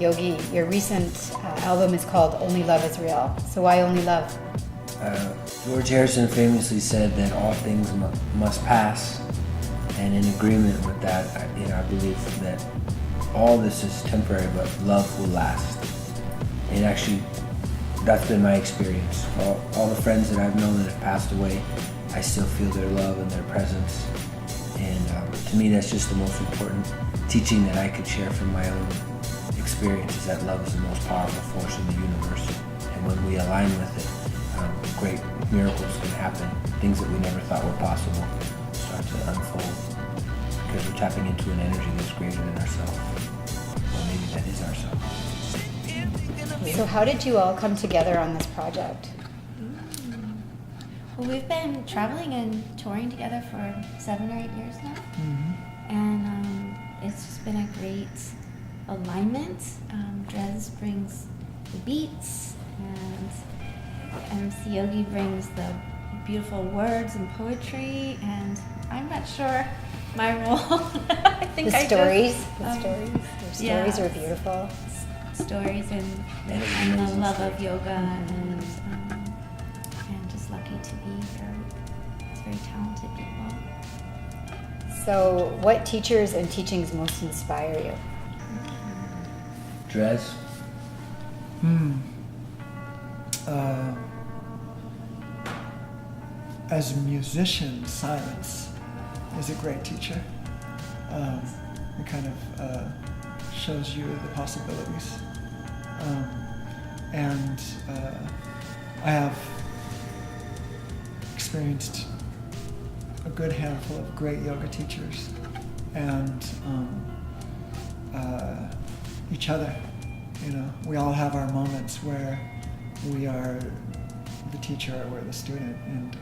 Yogi, your recent album is called Only Love is Real. So why Only Love? George Harrison famously said that all things must pass, and in agreement with that, I believe that all this is temporary, but love will last. And actually, that's been my experience. All the friends that I've known that have passed away, I still feel their love and their presence. And to me, that's just the most important teaching that I could share from my own experience, is that love is the most powerful force in the universe. And when we align with it, great miracles can happen. Things that we never thought were possible start to unfold, because we're tapping into an energy that's greater than ourselves. Or maybe that is ourselves. So how did you all come together on this project? Well, we've been traveling and touring together for 7 or 8 years now. Mm-hmm. And it's just been a great alignment. Drez brings the beats, and MC Yogi brings the beautiful words and poetry, and I'm not sure my role. I think The I stories. just, Your stories are beautiful. Stories and the love of yoga, and just lucky to be here. It's very talented people. So what teachers and teachings most inspire you? Drez? As a musician, silence is a great teacher. It kind of shows you the possibilities. And I have experienced a good handful of great yoga teachers, and each other. We all have our moments where we are the teacher or we're the student, and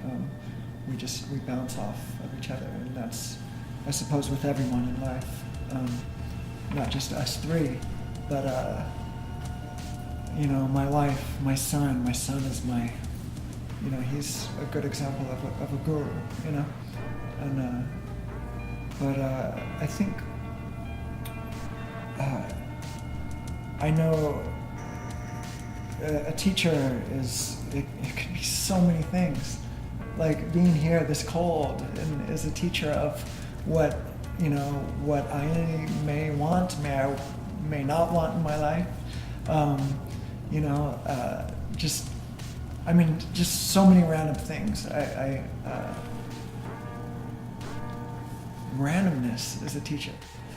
we bounce off of each other, and that's, I suppose, with everyone in life, not just us three, but my wife, my son is my, he's a good example of a guru, and but I think I know a teacher it can be so many things. Like being here this cold and is a teacher of what I may want, may not want in my life. Just so many random things. Randomness is a teacher.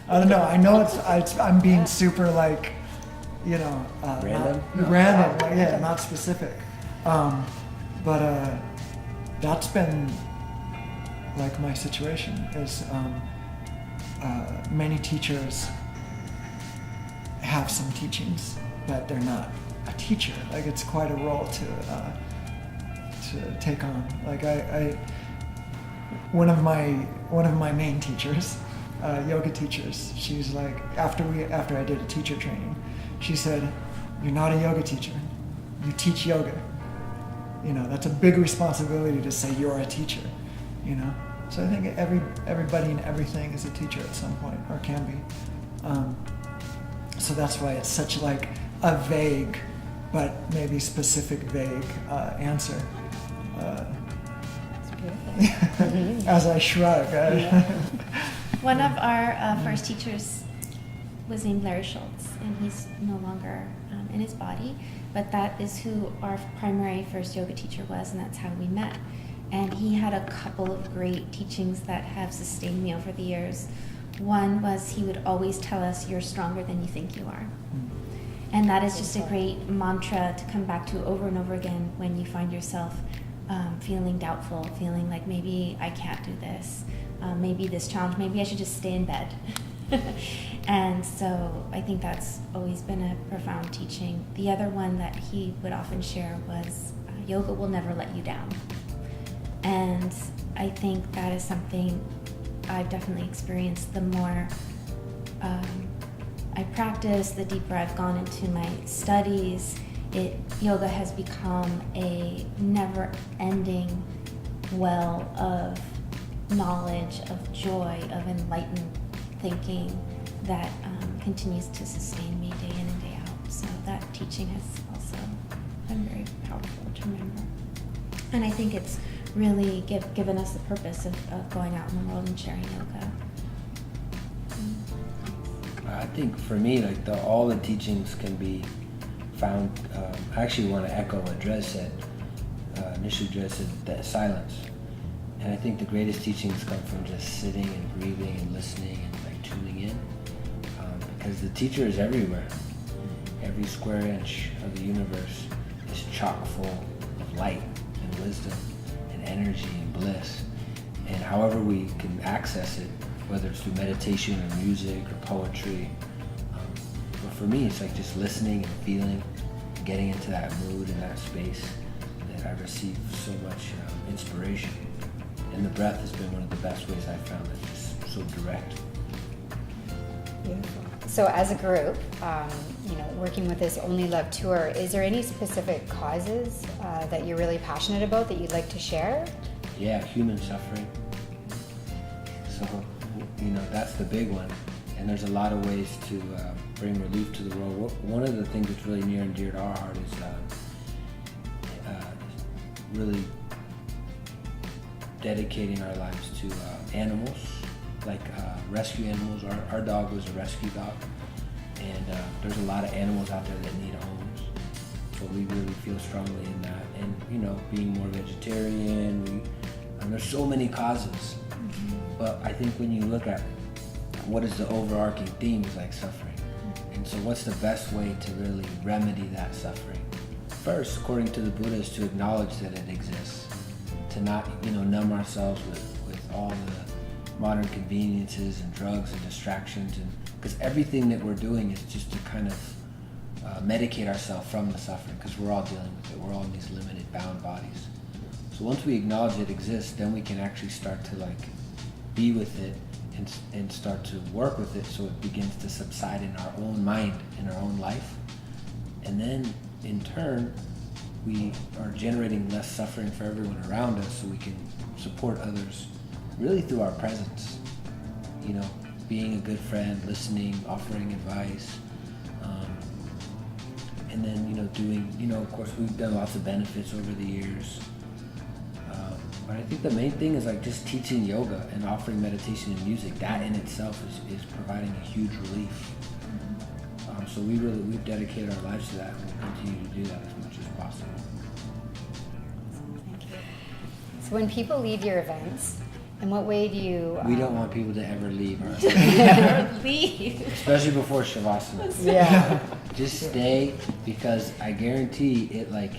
I don't know. I know I'm being super Random? random, not specific. But that's been my situation is many teachers have some teachings, but they're not a teacher. It's quite a role to take on. One of my main teachers, yoga teachers, she's like, after I did a teacher training, she said, "You're not a yoga teacher, you teach yoga." That's a big responsibility to say you're a teacher, So I think everybody and everything is a teacher at some point, or can be. So that's why it's such a vague, but maybe specific vague answer. It's beautiful. As I shrug. One of our first teachers was named Larry Schultz, and he's no longer in his body, but that is who our primary first yoga teacher was, and that's how we met. And he had a couple of great teachings that have sustained me over the years. One was he would always tell us, "You're stronger than you think you are." And that is just a great mantra to come back to over and over again when you find yourself feeling doubtful, feeling like maybe I can't do this, maybe this challenge, maybe I should just stay in bed. And so I think that's always been a profound teaching. The other one that he would often share was, yoga will never let you down. And I think that is something I've definitely experienced. The more I practice, the deeper I've gone into my studies. Yoga has become a never-ending well of knowledge, of joy, of enlightened thinking that continues to sustain me day in and day out. teaching has also been very powerful to remember. And I think it's really given us the purpose of going out in the world and sharing yoga. I think for me, like all the teachings can be found. I actually want to echo what Drez said. Initially, Drez said that silence, and I think the greatest teachings come from just sitting and breathing and listening and like tuning in, because the teacher is everywhere. Every square inch of the universe is chock full of light and wisdom and energy and bliss, and however we can access it, whether it's through meditation or music or poetry. But for me, it's like just listening and feeling, getting into that mood and that space that I receive so much inspiration. And the breath has been one of the best ways I've found that's just so direct. Beautiful. So as a group, working with this Only Love tour, is there any specific causes that you're really passionate about that you'd like to share? Yeah, human suffering. So, that's the big one. And there's a lot of ways to bring relief to the world. One of the things that's really near and dear to our heart is really dedicating our lives to animals, like rescue animals. Our dog was a rescue dog. And there's a lot of animals out there that need homes. So we really feel strongly in that. And, being more vegetarian, there's so many causes. But I think when you look at what is the overarching theme is like suffering. And so what's the best way to really remedy that suffering? First, according to the Buddha, is to acknowledge that it exists. To not, numb ourselves with all the modern conveniences and drugs and distractions. And because everything that we're doing is just to kind of medicate ourselves from the suffering, because we're all dealing with it. We're all in these limited, bound bodies. So once we acknowledge it exists, then we can actually start to be with it and start to work with it so it begins to subside in our own mind, in our own life. And then in turn, we are generating less suffering for everyone around us, so we can support others really through our presence. Being a good friend, listening, offering advice, and then doing, of course we've done lots of benefits over the years. But I think the main thing is just teaching yoga and offering meditation and music. That in itself is providing a huge relief. So we've dedicated our lives to that, and we'll continue to do that as much as possible. Thank you. So when people leave your events, in what way do you... We don't want people to ever leave our events. Leave. Especially before Shavasana. Yeah. Just stay, because I guarantee it's like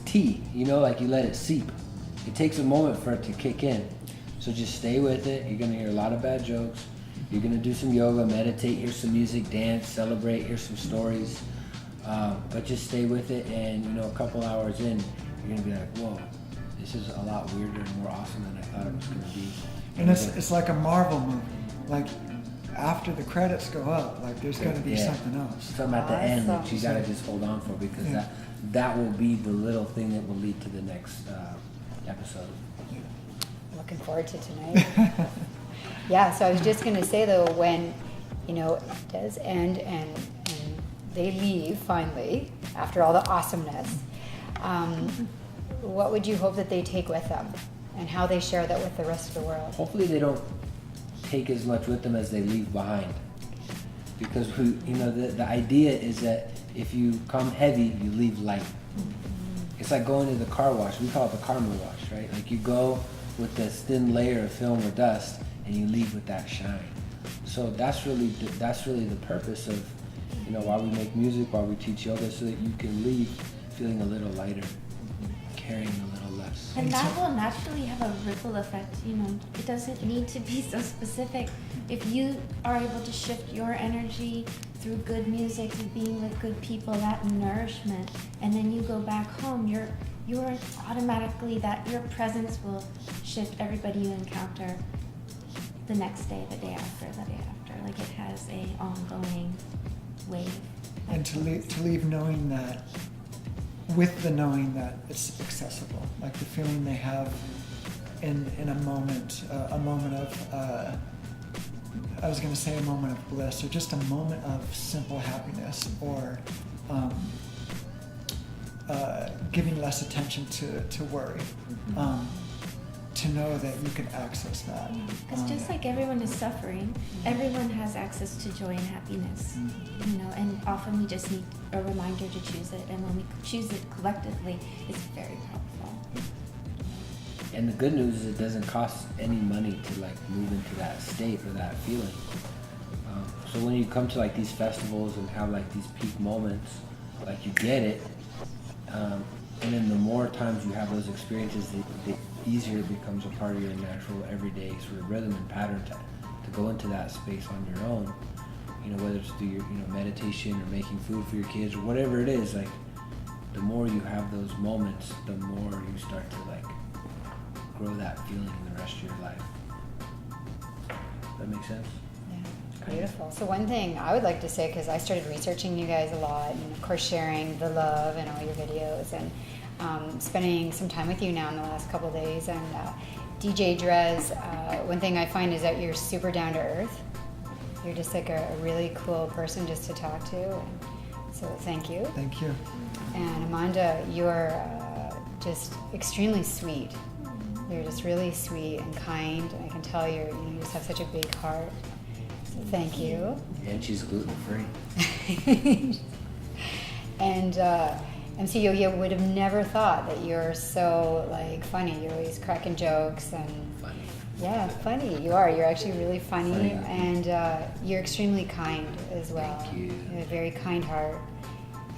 tea, you let it seep. It takes a moment for it to kick in. So just stay with it. You're gonna hear a lot of bad jokes. You're gonna do some yoga, meditate, hear some music, dance, celebrate, hear some stories. But just stay with it, and a couple hours in, you're gonna be like, whoa, this is a lot weirder and more awesome than I thought it was gonna be. And it's like a Marvel movie. After the credits go up, there's going to be something else. Something at the end that you Awesome. gotta just hold on for, because that will be the little thing that will lead to the next episode. Looking forward to tonight. Yeah, so I was just going to say though, when, it does end and they leave finally, after all the awesomeness, what would you hope that they take with them, and how they share that with the rest of the world? Hopefully they don't take as much with them as they leave behind, because the idea is that if you come heavy, you leave light. It's like going to the car wash. We call it the karma wash, right? You go with this thin layer of film or dust, and you leave with that shine. So that's really the purpose of why we make music, why we teach yoga, so that you can leave feeling a little lighter, carrying a little less. And that will naturally have a ripple effect. It doesn't need to be so specific. If you are able to shift your energy through good music and being with good people, that nourishment, and then you go back home, you're automatically, that your presence will shift everybody you encounter the next day, the day after, the day after. It has a ongoing wave. And to leave knowing that, with the knowing that it's accessible, the feeling they have in a moment of I was going to say a moment of bliss, or just a moment of simple happiness, or giving less attention to worry. To know that you can access that. Because just like everyone is suffering, everyone has access to joy and happiness. You know, and often we just need a reminder to choose it, and when we choose it collectively, it's very powerful. And the good news is it doesn't cost any money to like move into that state or that feeling. So when you come to like these festivals and have like these peak moments, like you get it, and then the more times you have those experiences, the easier it becomes a part of your natural everyday sort of rhythm and pattern to go into that space on your own. You know, whether it's through your meditation or making food for your kids or whatever it is, like the more you have those moments, the more you start to like grow that feeling in the rest of your life. Does that make sense? Yeah, beautiful. So one thing I would like to say, because I started researching you guys a lot, and of course sharing the love and all your videos, and spending some time with you now in the last couple of days. And DJ Drez, one thing I find is that you're super down to earth. You're just like a really cool person just to talk to. And so thank you. Thank you. And Amanda, you're just extremely sweet. You're just really sweet and kind. I can tell you just have such a big heart. So thank you. And she's gluten-free. And MC Yogi would have never thought that you're so like funny. You're always cracking jokes and Funny. yeah, funny. You are. You're actually really funny, Funny. and you're extremely kind as well. Thank you. You have a very kind heart,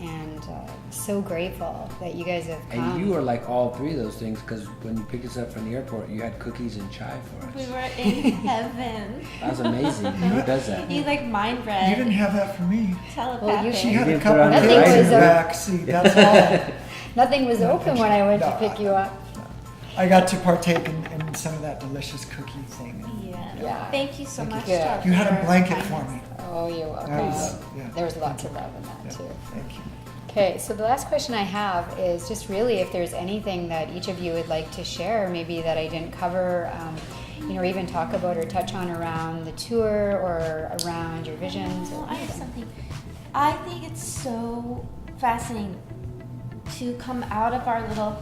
and so grateful that you guys have come. And you are like all three of those things, because when you picked us up from the airport, you had cookies and chai for us. We were in heaven. That was amazing. Who does that? You like mind read. You didn't have that for me. Telepathic. She had You a didn't couple put on of the Nothing cakes in was the up. back seat. That's all. Nothing was No, open when I went to no, pick you up. I got to partake in some of that delicious cookie thing. Yeah. Yeah. Thank you so Thank you. much. Good. Doug, You had a for blanket kindness. for me. Oh, you're welcome. That was, yeah. There was lots of love in that Yeah, too. thank you. Okay, so the last question I have is just really if there's anything that each of you would like to share, maybe that I didn't cover, or even talk about or touch on around the tour or around your visions. Or I have anything. something. I think it's so fascinating to come out of our little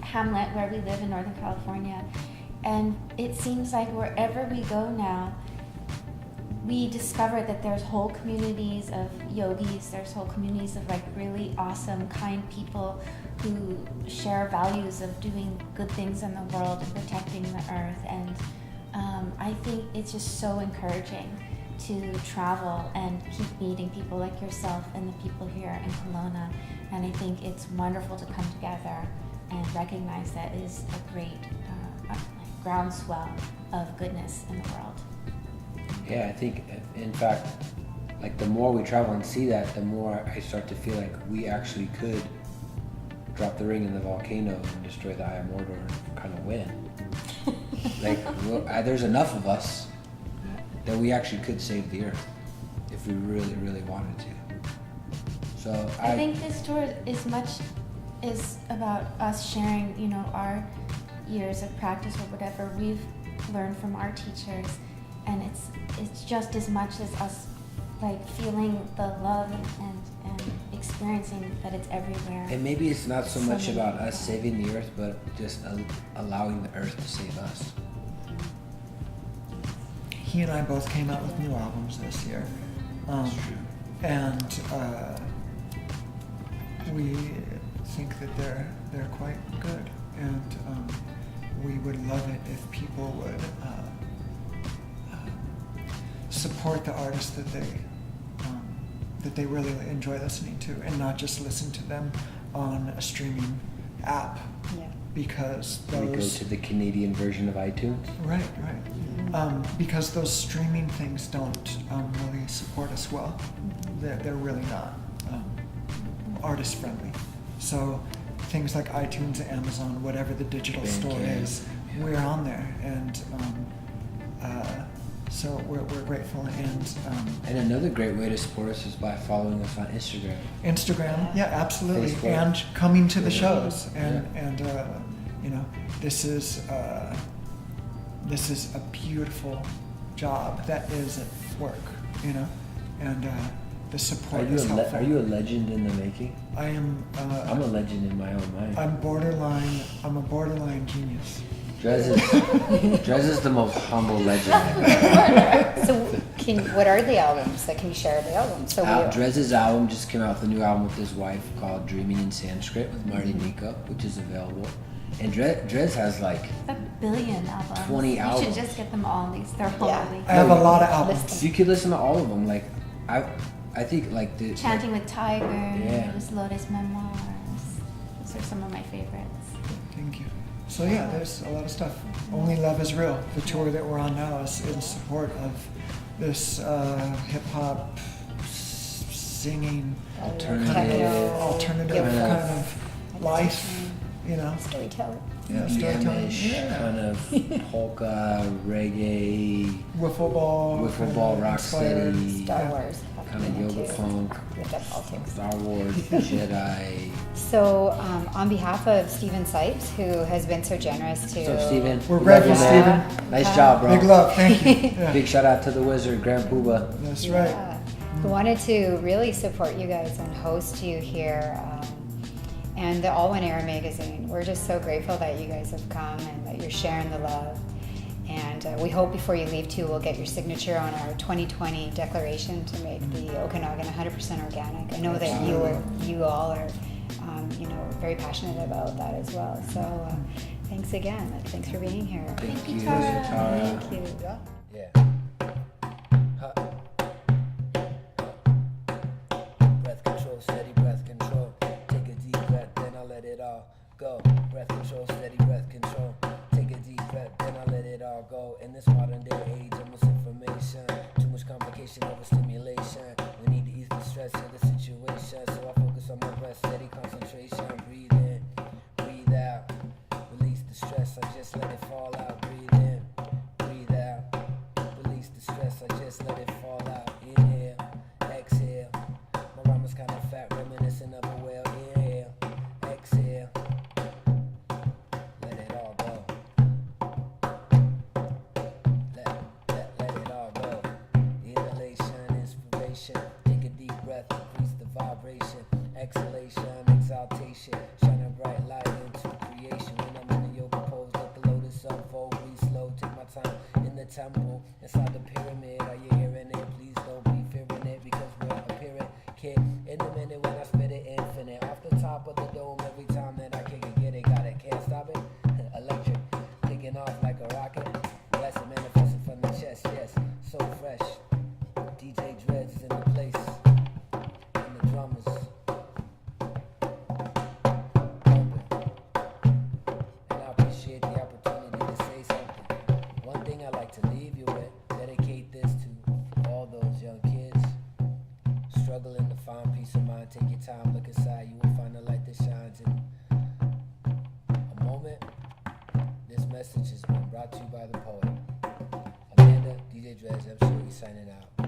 hamlet where we live in Northern California, and it seems like wherever we go now, we discover that there's whole communities of yogis, there's whole communities of like really awesome, kind people who share values of doing good things in the world and protecting the earth. And I think it's just so encouraging to travel and keep meeting people like yourself and the people here in Kelowna. And I think it's wonderful to come together and recognize that is a great groundswell of goodness in the world. Yeah, I think, in fact, like the more we travel and see that, the more I start to feel like we actually could drop the ring in the volcano and destroy the Eye of Mordor and kind of win. There's enough of us that we actually could save the Earth if we really, really wanted to. So I think this tour is about us sharing, our years of practice or whatever we've learned from our teachers, and it's just as much as us like feeling the love and experiencing that it's everywhere. And maybe it's not so much many about us people. saving the Earth, but just allowing the Earth to save us. He and I both came out with new albums this year. That's true. And we think that they're quite good, and we would love it if people would support the artists that they really enjoy listening to, and not just listen to them on a streaming app, Yeah. because We go those to the Canadian version of iTunes. right. Because those streaming things don't really support us well. They're really not artist friendly. So things like iTunes, Amazon, whatever the digital store Bandcamp, is, yeah. we're on there, and so we're grateful. And another great way to support us is by following us on Instagram. Instagram, yeah, absolutely, Facebook. and coming to the Yeah. shows, Yeah. and this is a beautiful job that isn't work, you know, and the support Are is helpful. you a legend in the making? I am. I'm a legend in my own mind. I'm a borderline genius. Drez is the most humble legend ever. So, what are the albums? Like, can you share the albums? So Drez's album just came out, the new album with his wife called Dreaming in Sanskrit with Marty Nika, which is available. And Drez has like A billion albums. 20 You albums. should just get them all. They're all Yeah. really I have a lot of albums. Listen. you could listen to all of them. Like I think like the Chanting with Tiger, Yeah. Lotus Memoirs. Those are some of my favorites. Thank you. So yeah, there's a lot of stuff. Only Love Is Real, the tour that we're on now, is in support of this hip hop singing alternative Yeah. kind of life, you know. Storyteller. Yeah, storytelling. EDM-ish, Yeah. kind of polka, reggae, Wiffle ball, wiffle ball, rock inspired. steady, Star Yeah. Wars. kind of yoga punk, With that politics. Star Wars, Jedi. So, on behalf of Stephen Sipes, who has been so generous to... What's up, Steven? We're Love grateful, you, man. Steven. Nice job, bro. Big love, thank you. Yeah. Big shout out to the wizard, Grand Pooba. That's right. Yeah. We wanted to really support you guys and host you here. And the All One Era magazine. We're just so grateful that you guys have come and that you're sharing the love. And we hope before you leave too, we'll get your signature on our 2020 declaration to make the Okanagan 100% organic. I know that you all are, very passionate about that as well. So thanks again. Thanks for being here. Thank you, you, Tara. Tara. Thank you. Yeah. Huh. Breath control, steady breath control. Take a deep breath, then I let it all go. Breath control, steady breath control. Take a deep breath, then I let it all go. In this modern day age of misinformation, too much complication over stimulation. We need to ease the stress of the situation, so I focus on my breath, steady concentration. Breathe in, breathe out. Release the stress, I just let it fall out. Breathe in, breathe out. Release the stress, I just let it fall out. Inhale, exhale. My rhyme is kind of fat, reminiscent of a whale. Inhale, exhale. Let it all go. Let it all go. Inhalation, inspiration. Take a deep breath, increase the vibration. Exhalation, exaltation. Shine a bright light into creation. When I'm in the yoga pose, let the lotus unfold. Breathe slow, take my time in the temple. Inside the pyramid, are you hearing it? Please don't be fearing it, because we're a pyramid kid. In a minute when I spit it infinite. Off the top of the dome, every time that I kick it, get it, got it, can't stop it. Electric, taking off like a rocket. Blessed, manifesting from the chest, yes, so fresh. DJ Drez is in the place, and the drummers bumping. And I appreciate the opportunity to say something. One thing I like to leave you with, dedicate this to all those young kids struggling to find peace of mind. Take your time, look inside, you will find the light that shines in a moment. This message has been brought to you by the poet Amanda, DJ Drez, I'm sure he's signing out.